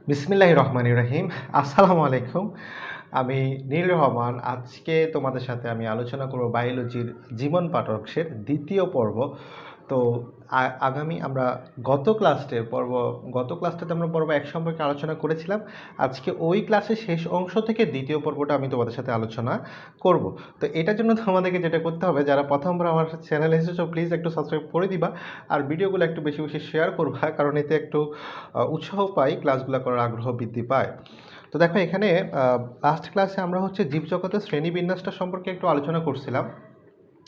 বিসমিল্লাহির রহমানির রহিম। আসসালামু আলাইকুম। আমি নীল রহমান। আজকে তোমাদের সাথে আমি আলোচনা করব বায়োলজির জীবন পাঠ্যাংশের দ্বিতীয় পর্ব। তো আগামী আমরা গত ক্লাসটাতে আমরা পর্ব 1 সম্পর্কে আলোচনা করেছিলাম। আজকে ওই ক্লাসের শেষ অংশ থেকে দ্বিতীয় পর্বটা আমি তোমাদের সাথে আলোচনা করব। তো এটার জন্য তোমাদেরকে যেটা করতে হবে, যারা প্রথমবার আমার চ্যানেলে এসেছো প্লিজ একটু সাবস্ক্রাইব করে দিবা, আর ভিডিওগুলো একটু বেশি বেশি শেয়ার করবা, কারণ এতে একটু উৎসাহ পাই, ক্লাসগুলো করার আগ্রহ বৃদ্ধি পায়। তো দেখো এখানে লাস্ট ক্লাসে আমরা জীবজগতের শ্রেণীবিন্যাসটা সম্পর্কে একটু আলোচনা করছিলাম।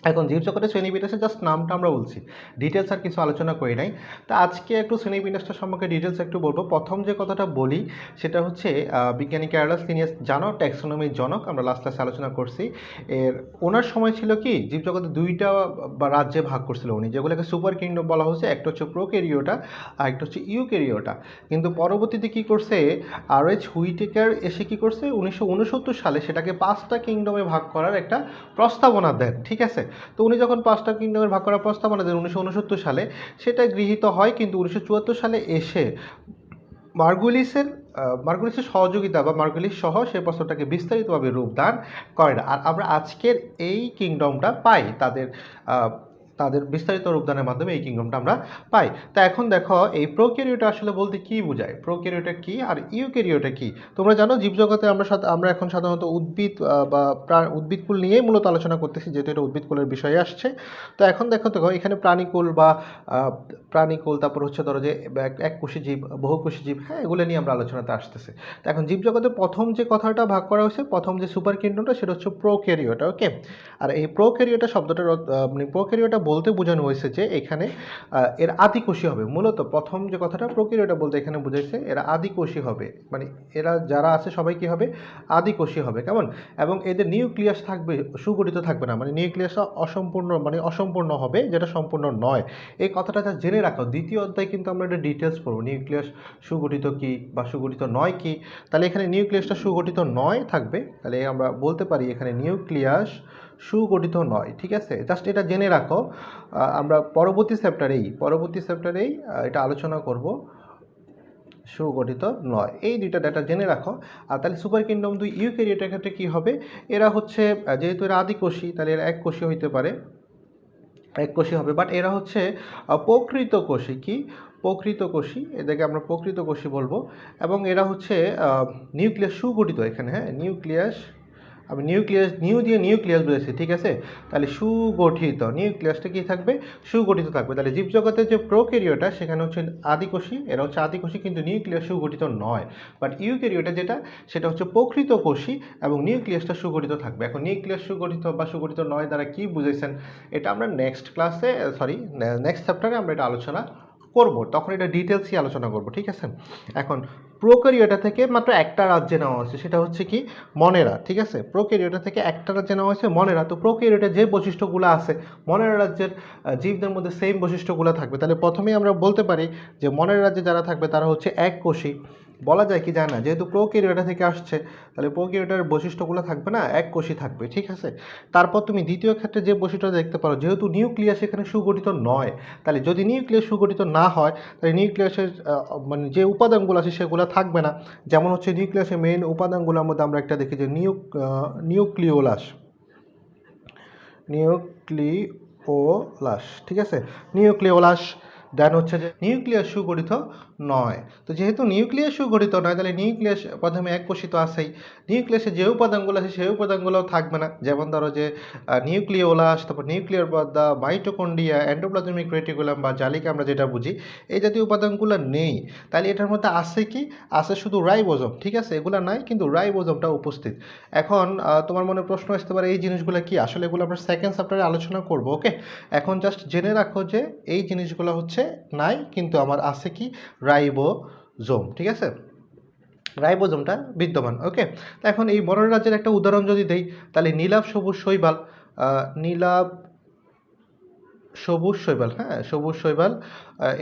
এখন জীবজগতের শ্রেণীবিন্যাসের জাস্ট নামটা আমরা বলছি, ডিটেলস আর কিছু আলোচনা করি নাই। তো আজকে একটু শ্রেণীবিন্যাসটা সম্পর্কে ডিটেলস একটু বলবো। প্রথম যে কথাটা বলি সেটা হচ্ছে বিজ্ঞানী ক্যারলাস লিনিয়াস জানো ট্যাক্সোনমির জনক, আমরা লাস্ট ক্লাসে আলোচনা করছি। ওনার সময় ছিল কি জীবজগতে দুইটা রাজ্যে ভাগ করছিল উনি, যেগুলোকে সুপার কিংডম বলা হচ্ছে। একটা হচ্ছে প্রোক্যারিওটা আর একটা হচ্ছে ইউক্যারিওটা। কিন্তু পরবর্তীতে কি করছে, আর.এইচ. হুইটেকার এসে কি করছে 1969 সালে সেটাকে 5টা কিংডমে ভাগ করার একটা প্রস্তাবনা দেন, ঠিক আছে। তো উনি যখন 5টা কিংডমের ভাগ করার প্রস্তাবনা দেন 1969 সালে, সেটা গৃহীত হয়। কিন্তু 1974 সালে এসে মার্গুলিসের সহযোগিতা বা মার্গুলিস সহ সেই প্রস্তাবটাকে বিস্তারিতভাবে রূপদান করে না। আর আমরা আজকের এই কিংডমটা পাই তাদের তাদের বিস্তারিত রূপদানের মাধ্যমে এই কিংডমটা আমরা পাই। তা এখন দেখো এই প্রোক্যারিওটা আসলে বলতে কি বোঝায়, প্রোক্যারিওটা কি আর ইউক্যারিওটা কি। তোমরা জানো জীবজগতে আমরা এখন সাধারণত উদ্ভিদকুল নিয়েই মূলত আলোচনা করতেছি, যেহেতু এটা উদ্ভিদকুলের বিষয়ে আসছে। তো এখন দেখো এখানে প্রাণীকুল, তারপর হচ্ছে ধরো যে এককোষী জীব, বহুকোষী জীব, হ্যাঁ, এগুলো নিয়ে আমরা আলোচনাতে আসতেছি। তো এখন জীবজগতে প্রথম যে কথাটা ভাগ করা হয়েছে, প্রথম যে সুপার কিংডমটা, সেটা হচ্ছে প্রোক্যারিওটা, ওকে। আর এই প্রোক্যারিওটা শব্দটার মানে প্রোক্যারিওটা বলতে বোঝানো হয়েছে যে এখানে এর আদিকোষী হবে। মূলত প্রথম যে কথাটা প্রোক্যারিওটা বলতে এখানে বোঝাইছে এরা আদিকোষী হবে, মানে এরা যারা আছে সবাই কি হবে, আদিকোষী হবে, কেমন। এবং এদের নিউক্লিয়াস থাকবে, সুগঠিত থাকবে না, মানে নিউক্লিয়াসটা অসম্পূর্ণ হবে, যেটা সম্পূর্ণ নয়। এই কথাটা যা জেনে রাখো, দ্বিতীয় অধ্যায় কিন্তু আমরা এটা ডিটেলস পড়বো, নিউক্লিয়াস সুগঠিত কি বা সুগঠিত নয় কি। তাহলে এখানে নিউক্লিয়াসটা সুগঠিত নয় থাকবে, তাহলে আমরা বলতে পারি এখানে নিউক্লিয়াস সুগঠিত নয়, ঠিক আছে। জাস্ট এটা জেনে রাখো। আমরা পরবর্তী চ্যাপ্টারেই এটা আলোচনা করব, সুগঠিত নয়, এই দুইটা ডাটা জেনে রাখো। আর তাহলে সুপার কিংডম 2 ইউক্যারিওটের ক্ষেত্রে কি হবে, এরা হচ্ছে যেহেতু এরা আদিকোষী, তাহলে এরা এককোষী হইতে পারে, এককোষী হবে, বাট এরা হচ্ছে প্রকৃত কোষী। কি প্রকৃত কোষী, এদেরকে আমরা প্রকৃত কোষী বলবো। এবং এরা হচ্ছে নিউক্লিয়াস সুগঠিত, এখানে হ্যাঁ নিউক্লিয়াস, আমি নিউক্লিয়াস বলেছি, ঠিক আছে। তাহলে সুগঠিত, নিউক্লিয়াসটা কি থাকবে, সুগঠিত থাকবে। তাহলে জীবজগতের যে প্রোক্যারিওটা সেখানে হচ্ছে আদিকোষী, এরা হচ্ছে আদিকোষী কিন্তু নিউক্লিয়াস সুগঠিত নয়। বাট ইউক্যারিওটা যেটা, সেটা হচ্ছে প্রকৃত কোষী এবং নিউক্লিয়াসটা সুগঠিত থাকবে। এখন নিউক্লিয়াস সুগঠিত বা সুগঠিত নয় দ্বারা কি বুঝেছেন, এটা আমরা নেক্সট চ্যাপ্টারে আমরা এটা আলোচনা করব, তখন এটা ডিটেলসই আলোচনা করব, ঠিক আছে। এখন প্রোক্যারিওটা থেকে মাত্র একটা রাজ্যে নেওয়া হয়েছে, সেটা হচ্ছে কি মনেরা, ঠিক আছে। প্রোক্যারিওটা থেকে একটা রাজ্যে নেওয়া হয়েছে মনেরা। তো প্রোক্যারিওটা যে বৈশিষ্ট্যগুলো আছে মনেরা রাজ্যের জীবদের মধ্যে সেম বৈশিষ্ট্যগুলো থাকবে। তাহলে প্রথমেই আমরা বলতে পারি যে মনেরা রাজ্যে যারা থাকবে তারা হচ্ছে এককোষী। বলা যায় কি যায় না, যেহেতু প্রোক্যারিওটা থেকে আসছে, তাহলে প্রোক্যারিওটার বৈশিষ্ট্যগুলো থাকবে না, এককোষী থাকবে, ঠিক আছে। তারপর তুমি দ্বিতীয় ক্ষেত্রে যে বৈশিষ্ট্য দেখতে পারো, যেহেতু নিউক্লিয়াস এখানে সুগঠিত নয়, তাহলে যদি নিউক্লিয়াস সুগঠিত না হয়, তাহলে নিউক্লিয়াসের মানে যে উপাদানগুলো আছে সেগুলো থাকবে না। যেমন হচ্ছে নিউক্লিয়াসের মেইন উপাদানগুলোর মধ্যে আমরা একটা দেখি যে নিউক্লিওলাস, ঠিক আছে, নিউক্লিওলাস। দেন হচ্ছে যে নিউক্লিয়াস সুগঠিত নয়। তো যেহেতু নিউক্লিয়াস সুগঠিত নয়, তাহলে নিউক্লিয়াস প্রথমে এককোষী তো আছেই, নিউক্লিয়াসে যে উপাদানগুলো আছে সেই উপাদানগুলোও থাকবে না। যেমন ধরো যে নিউক্লিওলাস, তারপর নিউক্লিয়ার পর্দা, মাইটোকন্ড্রিয়া, এন্ডোপ্লাজমিক রেটিকুলাম বা জালিকা আমরা যেটা বুঝি, এই জাতীয় উপাদানগুলো নেই। তাহলে এটার মধ্যে আছে কি, আছে শুধু রাইবোজোম, ঠিক আছে, এগুলো নাই কিন্তু রাইবোজোমটা উপস্থিত। এখন তোমার মনে প্রশ্ন আসতে পারে এই জিনিসগুলো কি, আসলে এগুলো আমরা সেকেন্ড চ্যাপ্টারে আলোচনা করব, ওকে। এখন জাস্ট জেনে রাখো যে এই জিনিসগুলো হচ্ছে নাই, কিন্তু আমার আছে কি, রাইবোজোম, ঠিক আছে, রাইবোজোমটা বিদ্যমান, ওকে। এখন এই বর্ণ রাজ্যের একটা উদাহরণ যদি দেই, তাহলে নীলাভ সবুজ শৈবাল, নীলাভ সবুজ শৈবাল, হ্যাঁ সবুজ শৈবাল,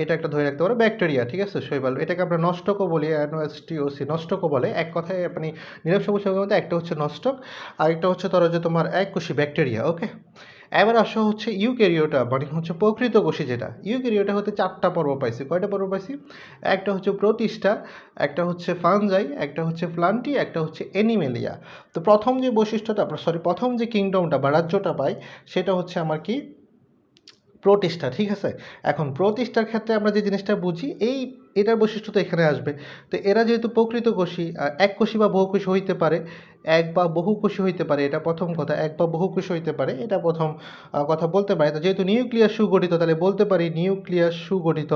এটা একটা ধরে রাখতে পারো ব্যাকটেরিয়া, ঠিক আছে। শৈবাল এটাকে আমরা নষ্টকও বলি, NOSTOC, নষ্টকও বলে। এক কথায় মানে নীলাভ সবুজ শৈবালের মধ্যে একটা হচ্ছে নষ্টক, আরেকটা হচ্ছে ধরো যে তোমার এককোষী ব্যাকটেরিয়া, ওকে। এবার আসা হচ্ছে ইউক্যারিওটা, মানে হচ্ছে প্রকৃত কোষী যেটা। ইউক্যারিওটা হতে 4টা পর্ব পাইছি। কয়টা পর্ব পাইছি? একটা হচ্ছে প্রোটিস্টা, একটা হচ্ছে ফানজাই, একটা হচ্ছে প্লান্টি, একটা হচ্ছে অ্যানিমেলিয়া। তো প্রথম যে বৈশিষ্ট্যটা, প্রথম যে কিংডমটা বা রাজ্যটা পাই সেটা হচ্ছে আমার কি? প্রোটিস্টা, ঠিক আছে। এখন প্রোটিস্টার ক্ষেত্রে আমরা যে জিনিসটা বুঝি, এটার বৈশিষ্ট্য তো এখানে আসবে। তো এরা যেহেতু প্রকৃতকোষী, এককোষী বা বহুকোষী হইতে পারে, এক বা বহুকোষী হইতে পারে, এটা প্রথম কথা। এক বা বহুকোষী হইতে পারে, এটা প্রথম কথা বলতে পারে। তো যেহেতু নিউক্লিয়াস সুগঠিত, তাহলে বলতে পারি নিউক্লিয়াস সুগঠিত।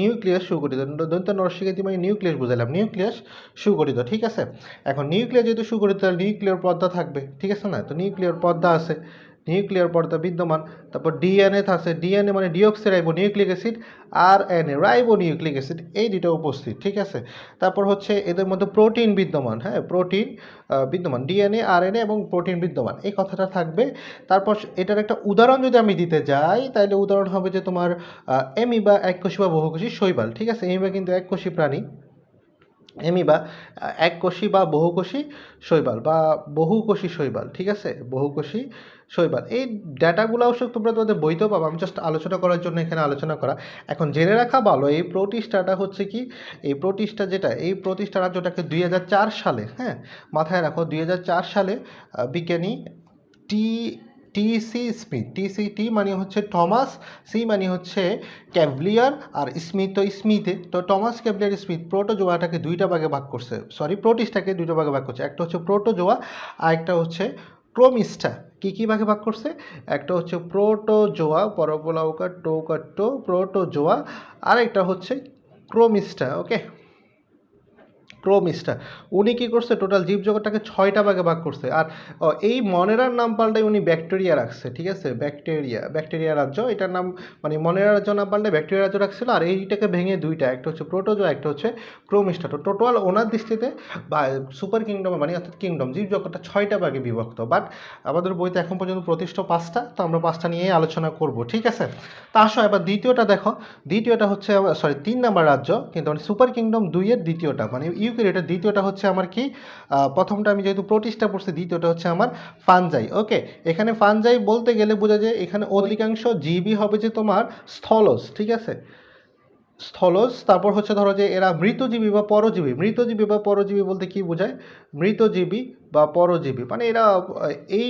নিউক্লিয়াস সুগঠিত, দন্ত্য নরসিংহী মানে নিউক্লিয়াস বুঝালাম, নিউক্লিয়াস সুগঠিত, ঠিক আছে। এখন নিউক্লিয়াস যেহেতু সুগঠিত, তাহলে নিউক্লিয়ার পর্দা থাকবে, ঠিক আছে না? তো নিউক্লিয়ার পর্দা আছে, নিউক্লিয়ার পর্দা বিদ্যমান। তারপর ডিএনএ আছে, ডিএনএ মানে ডিঅক্সিরাইবো নিউক্লিক অ্যাসিড, আর এনএ রাইবো নিউক্লিক অ্যাসিড, এই দুটো উপস্থিত, ঠিক আছে। তারপর হচ্ছে এদের মধ্যে প্রোটিন বিদ্যমান, হ্যাঁ প্রোটিন বিদ্যমান, ডিএনএ আরএনএ এবং প্রোটিন বিদ্যমান, এই কথাটা থাকবে। তারপর এটার একটা উদাহরণ যদি আমি দিতে যাই, তাহলে উদাহরণ হবে যে তোমার অ্যামিবা, এককোষী বা বহুকোষী শৈবাল, ঠিক আছে। অ্যামিবা কিন্তু এককোষী প্রাণী, অ্যামিবা এককোষী বা বহুকোষী শৈবাল বা বহুকোষী শৈবাল, ঠিক আছে, বহুকোষী শৈবাল। এই ডেটাগুলো অবশ্য তোমরা তোমাদের বইতেও পাবো, আমি জাস্ট আলোচনা করার জন্য এখানে আলোচনা করা। এখন জেনে রাখা ভালো, এই প্রোটিস্টাটা হচ্ছে কি, এই প্রোটিস্টা যেটা, এই প্রোটিস্টা রাজ্যটাকে 2004 সালে, হ্যাঁ মাথায় রাখো, 2004 সালে বিজ্ঞানী টি টিসি স্মিথ, টি মানে হচ্ছে টমাস, সি মানে হচ্ছে ক্যাভলিয়ার, আর স্মিথ তো স্মিথে, তো টমাস ক্যাভলিয়ার স্মিথ প্রোটোজোয়াটাকে দুইটা ভাগে ভাগ করছে, প্রোটিস্টাকে দুইটা ভাগে ভাগ করছে। একটা হচ্ছে প্রোটোজোয়া, আর একটা হচ্ছে ক্রোমিস্টা। কি কি ভাগে ভাগ করছে? একটা হচ্ছে প্রোটোজোয়া, পরপলাউকা টোকাটো প্রোটোজোয়া, আর একটা হচ্ছে ক্রোমিস্টা, ওকে, ক্রোমিস্টা। উনি কি করছে, টোটাল জীবজগৎটাকে 6টা ভাগে ভাগ করছে। আর এই মনেরার নাম পাল্টাই উনি ব্যাকটেরিয়া রাখছে, ঠিক আছে, ব্যাকটেরিয়া রাজ্য, এটার নাম মানে মনেরা রাজ্য নাম পাল্টে ব্যাকটেরিয়া রাজ্য রাখছিল। আর এইটাকে ভেঙে দুইটা, একটা হচ্ছে প্রোটোজোয়া, একটা হচ্ছে ক্রোমিস্টা। তো টোটাল ওনার দৃষ্টিতে বা সুপার কিংডম মানে অর্থাৎ কিংডম জীবজগৎটা 6টা ভাগে বিভক্ত। বাট আমাদের বইতে এখন পর্যন্ত প্রতিষ্ঠা 5টা, তো আমরা 5টা নিয়েই আলোচনা করব, ঠিক আছে। তা আসো এবার দ্বিতীয়টা দেখো। দ্বিতীয়টা হচ্ছে 3 নাম্বার রাজ্য, কিন্তু মানে সুপার কিংডম 2-এর দ্বিতীয়টা, মানে ইউক্যারিওটের দ্বিতীয়টা হচ্ছে আমার কি, প্রথমটা আমি যেহেতু প্রোটিস্টা পড়ছি, দ্বিতীয়টা হচ্ছে আমার ফানজাই, ওকে। এখানে ফানজাই বলতে গেলে বোঝা যায় এখানে অধিকাংশ জীবই হবে যে তোমার স্থলজ, ঠিক আছে, স্থলজ। তারপর হচ্ছে ধরো যে এরা মৃতজীবী বা পরজীবী, মৃতজীবী বা পরজীবী বলতে কি বোঝায়? মৃতজীবী বা পরজীবী মানে এরা এই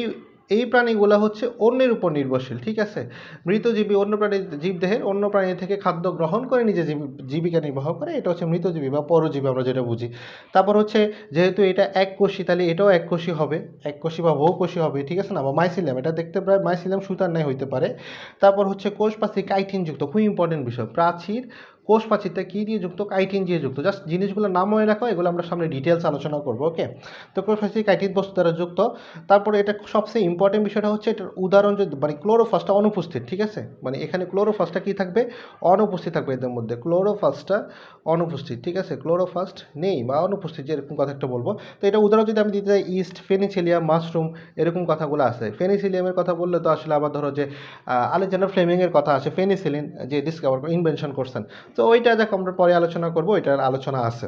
এই প্রাণীগুলো হচ্ছে অন্যের উপর নির্ভরশীল, ঠিক আছে। মৃতজীবী অন্য প্রাণীর জীবদেহের অন্য প্রাণী থেকে খাদ্য গ্রহণ করে নিজে জীবিকা নির্বাহ করে, এটা হচ্ছে মৃতজীবী বা পরজীবী আমরা যেটা বুঝি। তারপর হচ্ছে যেহেতু এটা এককোষী, তাহলে এটাও এককোষী হবে, এককোষী বা বহুকোষী হবে, ঠিক আছে না, বা মাইসিলিয়াম, এটা দেখতে প্রায় মাইসিলিয়াম সুতার ন্যায় হইতে পারে। তারপর হচ্ছে কোষ প্রাচীর কাইটিনযুক্ত, খুব ইম্পর্টেন্ট বিষয়, প্রাচীর কোষ প্রাচীরটা কী দিয়ে যুক্ত? কাইটিন দিয়ে যুক্ত। জাস্ট জিনিসগুলোর নাম মনে রাখো, এগুলো আমরা সামনে ডিটেলস আলোচনা করবো, ওকে। তো কোষ প্রাচীর কাইটিন বস্তু দ্বারা যুক্ত। তারপরে এটা সবচেয়ে ইম্পর্টেন্ট বিষয়টা হচ্ছে এটার উদাহরণ যদি মানে ক্লোরোফাসটা অনুপস্থিত, ঠিক আছে, মানে এখানে ক্লোরোফাসটা কী থাকবে? অনুপস্থিত থাকবে এদের মধ্যে, ক্লোরোফাসটা অনুপস্থিত, ঠিক আছে, ক্লোরোফাস্ট নেই বা অনুপস্থিত, যেরকম কথা একটা বলবো। তো এটা উদাহরণ যদি আমি দিতে চাই, ইস্ট, ফেনিসিলিয়াম, মাশরুম, এরকম কথাগুলো আছে। ফেনিসিলিয়ামের কথা বললে তো আসলে আবার ধরো যে আলেকজান্ডার ফ্লেমিংয়ের কথা আসে, ফেনিসিলিন যে ডিসকভার ইনভেনশন করছেন। তো ওইটা দেখো আমরা পরে আলোচনা করবো, ওইটার আলোচনা আছে।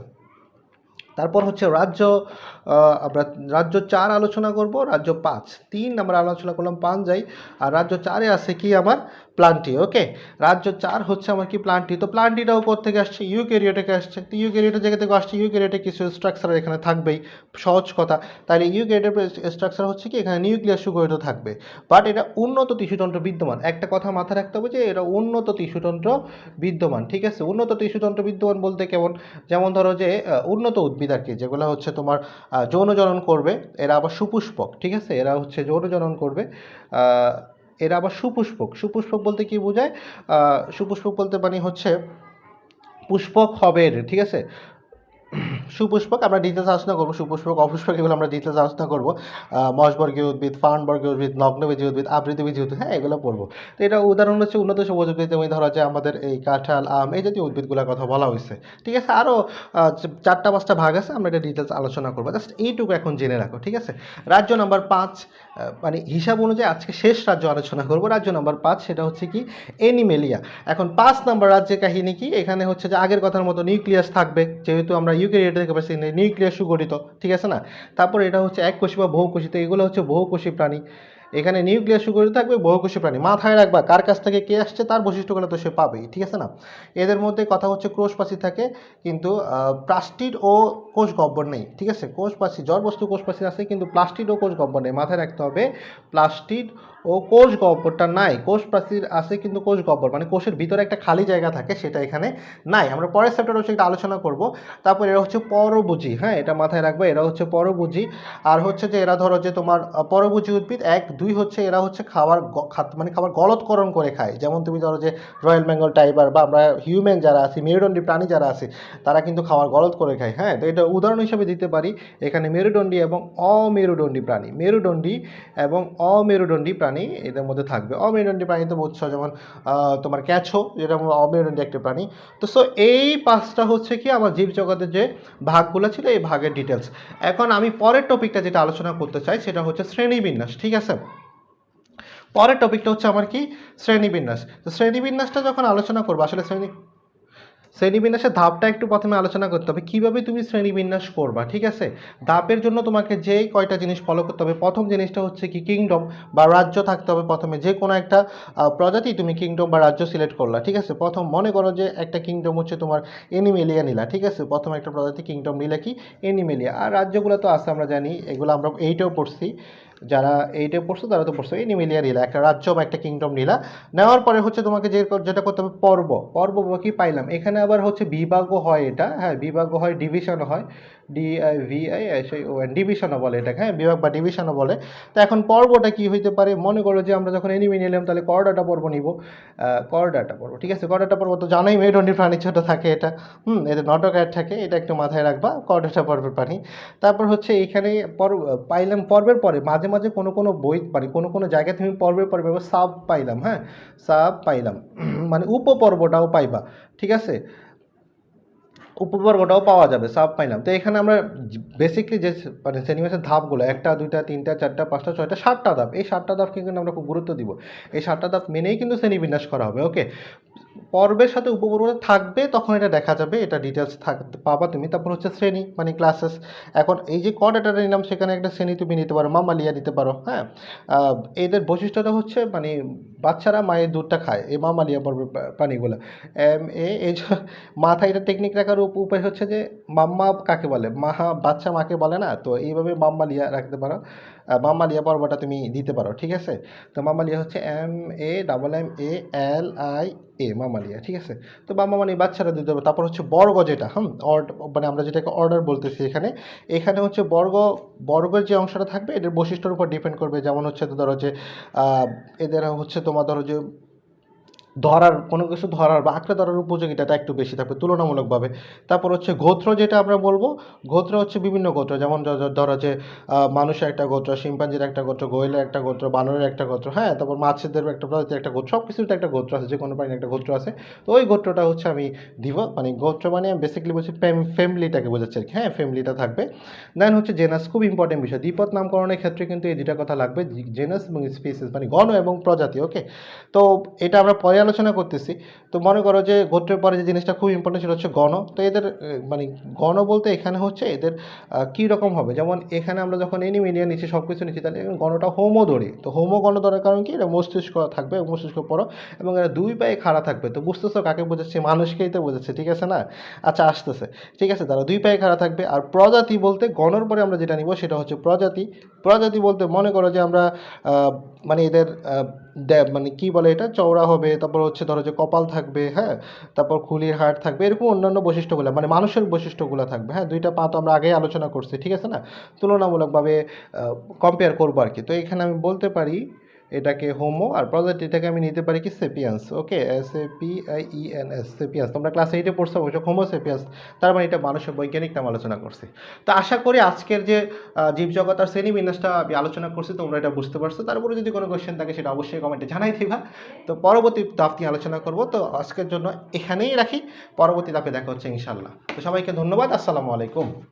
তারপর হচ্ছে আমরা রাজ্য 4 আলোচনা করব, রাজ্য 5, 3 আমরা আলোচনা করলাম পাঞ্জাই, আর রাজ্য 4-এ আছে কি আমার প্লান্টি, ওকে। রাজ্য 4 হচ্ছে আমার কি প্লান্টি। তো প্লান্টিটাও কোত্থেকে আসছে? ইউক্যারিওট থেকে আসছে। তো ইউক্যারিওটের জায়গা থেকে আসছে, ইউক্যারিওটে কিছু স্ট্রাকচার এখানে থাকবেই, সহজ কথা। তাহলে ইউক্যারিওটের স্ট্রাকচার হচ্ছে কি, এখানে নিউক্লিয়াস সুগঠিত থাকবে, বাট এটা উন্নত টিস্যুতন্ত্র বিদ্যমান। একটা কথা মাথায় রাখতে হবে যে এটা উন্নত টিস্যুতন্ত্র বিদ্যমান, ঠিক আছে। উন্নত টিস্যুতন্ত্র বিদ্যমান বলতে কেমন? যেমন ধরো যে উন্নত উদ্ভিদ আর কি, যেগুলো হচ্ছে তোমার যৌন জনন করবে, এরা আবার সুপুষ্পক, ঠিক আছে, এরা হচ্ছে যৌন জনন করবে, এরা আবার সুপুষ্পক। সুপুষ্পক বলতে কি বোঝায়? সুপুষ্পক বলতে মানে হচ্ছে পুষ্পক হবে এর, ঠিক আছে। সুপুষ্পক আমরা ডিটেলস আলোচনা করবো, সুপুষ্পক অপুষ্পক এগুলো আমরা ডিটেলস আলোচনা করবো। মশবর্গীয় উদ্ভিদ, ফার্নবর্গীয় উদ্ভিদ, নগ্নবীজী উদ্ভিদ, আবৃতবীজী উদ্ভিদ, হ্যাঁ এগুলো পড়বো। তো এটা উদাহরণ হচ্ছে উন্নত সবুজ উদ্ভিদ, যেমন ধরা যায় আমাদের এই কাঁঠাল, আম, এই জাতীয় উদ্ভিদগুলোর কথা বলা হয়েছে, ঠিক আছে। আরও 4টা-5টা ভাগ আছে, আমরা এটা ডিটেলস আলোচনা করবো, জাস্ট এইটুকু এখন জেনে রাখো, ঠিক আছে। রাজ্য নাম্বার 5, মানে হিসাব অনুযায়ী আজকে শেষ রাজ্য আলোচনা করবো, রাজ্য নাম্বার 5, সেটা হচ্ছে কি এনিমেলিয়া। এখন 5 নাম্বার রাজ্যের কাহিনী কি? এখানে হচ্ছে যে আগের কথার মতো নিউক্লিয়াস থাকবে, যেহেতু আমরা ইউক্যারিওট থেকে পাচ্ছি নিউক্লিয়াস সুগঠিত, ঠিক আছে না। তারপর এটা হচ্ছে এককোষী বা বহুকোষী, তো এগুলো হচ্ছে বহুকোষী প্রাণী, এখানে নিউক্লিয়াস সুগঠিত থাকবে, বহুকোষী প্রাণী। মাথায় রাখবা, কার কাছ থেকে কে আসছে তার বৈশিষ্ট্যগুলো তো সে পাবেই, ঠিক আছে না। এদের মধ্যে কথা হচ্ছে কোষপ্রাচীর থাকে, কিন্তু প্লাস্টিড ও কোষ গহ্বর নেই, ঠিক আছে। কোষপ্রাচীর, জড়বস্তু কোষপ্রাচীর আছে, কিন্তু প্লাস্টিড ও কোষ গহ্বর নেই। মাথায় রাখতে হবে প্লাস্টিড ও কোষ গহ্বরটা নাই। কোষ প্রাচীর আছে কিন্তু কোষ গহ্বর মানে কোষের ভিতরে একটা খালি জায়গা থাকে, সেটা এখানে নাই। আমরা পরের চ্যাপ্টার হচ্ছে এটা আলোচনা করব। তারপর এরা হচ্ছে পরভোজী, হ্যাঁ এটা মাথায় রাখবে, এরা হচ্ছে পরভোজী। আর হচ্ছে যে এরা ধরো যে তোমার পরভোজী উদ্ভিদ, এক দুই হচ্ছে এরা হচ্ছে খাবার মানে খাবার গলৎকরণ করে খায়। যেমন তুমি ধরো যে রয়্যাল বেঙ্গল টাইগার বা আমরা হিউম্যান যারা আছি, মেরুদণ্ডী প্রাণী যারা আছে, তারা কিন্তু খাবার গলৎ করে খায়, হ্যাঁ। তো এটা উদাহরণ হিসেবে দিতে পারি এখানে মেরুদণ্ডী এবং অমেরুদণ্ডী প্রাণী, মেরুদণ্ডী এবং অমেরুদণ্ডী প্রাণী এদের মধ্যে থাকবে। অমেরুদণ্ডী প্রাণী তো বুঝছো, যেমন তোমার ক্যাছো, যেটা অমেরুদণ্ডী একটা প্রাণী। তো সো এই পাঁচটা হচ্ছে কি আমার জীবজগতের যে ভাগগুলো ছিল, এই ভাগের ডিটেলস। এখন আমি পরের টপিকটা যেটা আলোচনা করতে চাই সেটা হচ্ছে শ্রেণীবিন্যাস, ঠিক আছে। পরের টপিকটা হচ্ছে আমার কি, শ্রেণীবিন্যাস। তো শ্রেণীবিন্যাসটা যখন আলোচনা করবো, আসলে শ্রেণীবিন্যাসের ধাপটা একটু প্রথমে আলোচনা করতে হবে, কিভাবে তুমি শ্রেণীবিন্যাস করবা, ঠিক আছে। ধাপের জন্য তোমাকে যেই কয়টা জিনিস ফলো করতে হবে, প্রথম জিনিসটা হচ্ছে কি কিংডম বা রাজ্য থাকতে হবে। প্রথমে যে কোনো একটা প্রজাতি তুমি কিংডম বা রাজ্য সিলেক্ট করলা, ঠিক আছে। প্রথম মনে করো যে একটা কিংডম হচ্ছে তোমার এনিমেলিয়া নিলা, ঠিক আছে। প্রথম একটা প্রজাতি কিংডম নিলা কি, এনিমেলিয়া। আর রাজ্যগুলো তো আছে, আমরা জানি এগুলো আমরা এইটাও পড়ছি, যারা এইটা পড়ছো তারা তো পড়ছো। এনিমেলিয়া নিলা, একটা রাজ্য বা একটা কিংডম নিলা। নেওয়ার পরে হচ্ছে তোমাকে যেটা করতে হবে পর্ব, পর্ব কি পাইলাম। এখানে আবার হচ্ছে বিভাগও হয়, এটা হ্যাঁ বিভাগও হয়, ডিভিশনও হয়, ডিভিশনও বলে এটাকে, হ্যাঁ বিভাগ বা ডিভিশনও বলে। তো এখন পর্বটা কি হইতে পারে, মনে করো যে আমরা যখন এনিমি নিলাম তাহলে করডাটা পর্ব নিব, করডাটা পর্ব, ঠিক আছে। করডাটা পর্ব তো জানোই মেরুদণ্ডী প্রাণী, ছোট থাকে এটা, এদের নটকার থাকে, এটা একটু মাথায় রাখবা, করডাটা পর্বের প্রাণী। তারপর হচ্ছে এইখানে পাইলাম পর্বের পরে মাঝে মাঝে কোনো কোনো বই মানে কোনো কোনো জায়গায় তুমি পর্বের পরে পাইবা সাব পাইলাম, হ্যাঁ সাব পাইলাম মানে উপপর্বটাও পাইবা, ঠিক আছে। উপপর্বটাও পাওয়া যাবে, সাব পাইলাম। তো এখানে আমরা বেসিকলি যে মানে শ্রেণীবিন্যাসের ধাপগুলো, একটা দুইটা তিনটা চারটা পাঁচটা ছয়টা সাতটা ধাপ, এই সাতটা ধাপকে কিন্তু আমরা খুব গুরুত্ব দিব। এই সাতটা ধাপ মেনেই কিন্তু শ্রেণীবিন্যাস করা হবে, ওকে। পর্বের সাথে উপপর্ব থাকবে, তখন এটা দেখা যাবে, এটা ডিটেলস পাবা তুমি। তারপর হচ্ছে শ্রেণী মানে ক্লাসেস। এখন এই যে কডাটা নিলাম, সেখানে একটা শ্রেণী তুমি নিতে পারো, মামালিয়া নিতে পারো, হ্যাঁ। এদের বৈশিষ্ট্যটা হচ্ছে মানে বাচ্চারা মায়ের দুধটা খায়, এই মামালিয়া পর্বের প্রাণীগুলো। এই মাথায় এটা টেকনিক রাখার উপায় হচ্ছে যে মাম্মা কাকে বলে, বাচ্চা মাকে বলে না, তো এইভাবে মাম্মালিয়া রাখতে পারো। মামালিয়া পর্বটা তুমি দিতে পারো, ঠিক আছে। তো মামালিয়া হচ্ছে MAMMALIA, মামালিয়া, ঠিক আছে। তো মামা মানে বাচ্চারা দিতে হবে। তারপর হচ্ছে বর্গ, যেটা মানে আমরা যেটাকে অর্ডার বলতেছি এখানে, এখানে হচ্ছে বর্গের যে অংশটা থাকবে এদের বৈশিষ্ট্যের উপর ডিপেন্ড করবে। যেমন হচ্ছে তো ধরো যে এদের হচ্ছে তোমার ধরো যে ধরার কোনো কিছু ধরার বা আঁকড়ে ধরার উপযোগিতাটা একটু বেশি থাকবে তুলনামূলকভাবে। তারপর হচ্ছে গোত্র, যেটা আমরা বলবো, গোত্র হচ্ছে বিভিন্ন গোত্র, যেমন ধরো যে মানুষের একটা গোত্র, শিম্পাঞ্জির একটা গোত্র, গোয়েলের একটা গোত্র, বানরের একটা গোত্র, হ্যাঁ। তারপর মাছেদের একটা প্রজাতির একটা গোত্র, সব কিছুর তো একটা গোত্র আছে, যে কোনো প্রাণীর একটা গোত্র আছে। তো ওই গোত্রটা হচ্ছে আমি দিব, মানে গোত্র মানে আমি বেসিক্যালি বলছি ফ্যামিলিটাকে বোঝাচ্ছি আর কি, হ্যাঁ ফ্যামিলিটা থাকবে। দেন হচ্ছে জেনাস, খুব ইম্পর্টেন্ট বিষয়, দ্বিপদ নামকরণের ক্ষেত্রে কিন্তু এই দুটা কথা লাগবে, জেনাস এবং স্পিসিস মানে গণ এবং প্রজাতি, ওকে। তো এটা আমরা পরে আলোচনা করতেছি। তো মনে করো যে গোত্রের পরে যে জিনিসটা খুব ইম্পর্টেন্ট সেটা হচ্ছে গণ। তো এদের মানে গণ বলতে এখানে হচ্ছে এদের কী রকম হবে, যেমন এখানে আমরা যখন এনিমিলিয়া নিচ্ছি, সব কিছু নিচ্ছি, তাহলে গণটা হোমো ধরি। তো হোমো গণ ধরার কারণ কি, এটা মস্তিষ্ক থাকবে, মস্তিষ্ক পড়ো, এবং এরা দুই পায়ে খাড়া থাকবে। তো বুঝতেছো কাকে বোঝাচ্ছে, মানুষকেই তো বোঝাচ্ছে, ঠিক আছে না। আচ্ছা আসতেছে, ঠিক আছে, তারা দুই পায়ে খাড়া থাকবে। আর প্রজাতি বলতে গণর পরে আমরা যেটা নিব সেটা হচ্ছে প্রজাতি। প্রজাতি বলতে মনে করো যে আমরা মানে এদের মানে কি বলে এটা, চওড়া হবে, তারপর হচ্ছে ধরো যে কপাল থাকবে, হ্যাঁ। তারপর খুলির হাড় থাকবে, এরকম অন্যান্য বৈশিষ্ট্যগুলো মানে মানুষের বৈশিষ্ট্যগুলো থাকবে, হ্যাঁ। দুইটা পা তো আমরা আগেই আলোচনা করছি, ঠিক আছে না, তুলনামূলকভাবে কম্পেয়ার করবো আর কি। তো এখানে আমি বলতে পারি এটাকে হোমো, আর প্রজাতিটাকে আমি নিতে পারি কি সেপিয়ান্স, ওকে, SAPIENS, সেপিয়ান্স। তোমরা ক্লাস 8-এ পড়ছো অবশ্য হোমো সেপিয়ান্স, তার মানে এটা মানুষের বৈজ্ঞানিক নাম আলোচনা করছি। তো আশা করি আজকের যে জীবজগৎ আর শ্রেণীবিন্যাসটা আমি আলোচনা করছি তোমরা এটা বুঝতে পারছো। তারপরে যদি কোনো কোয়েশ্চেন থাকে সেটা অবশ্যই কমেন্টে জানাই দিবা। তো পরবর্তী ধাপ নিয়ে আলোচনা করব। তো আজকের জন্য এখানেই রাখি, পরবর্তী ধাপে দেখা হচ্ছে ইনশাল্লাহ। তো সবাইকে ধন্যবাদ, আসসালামু আলাইকুম।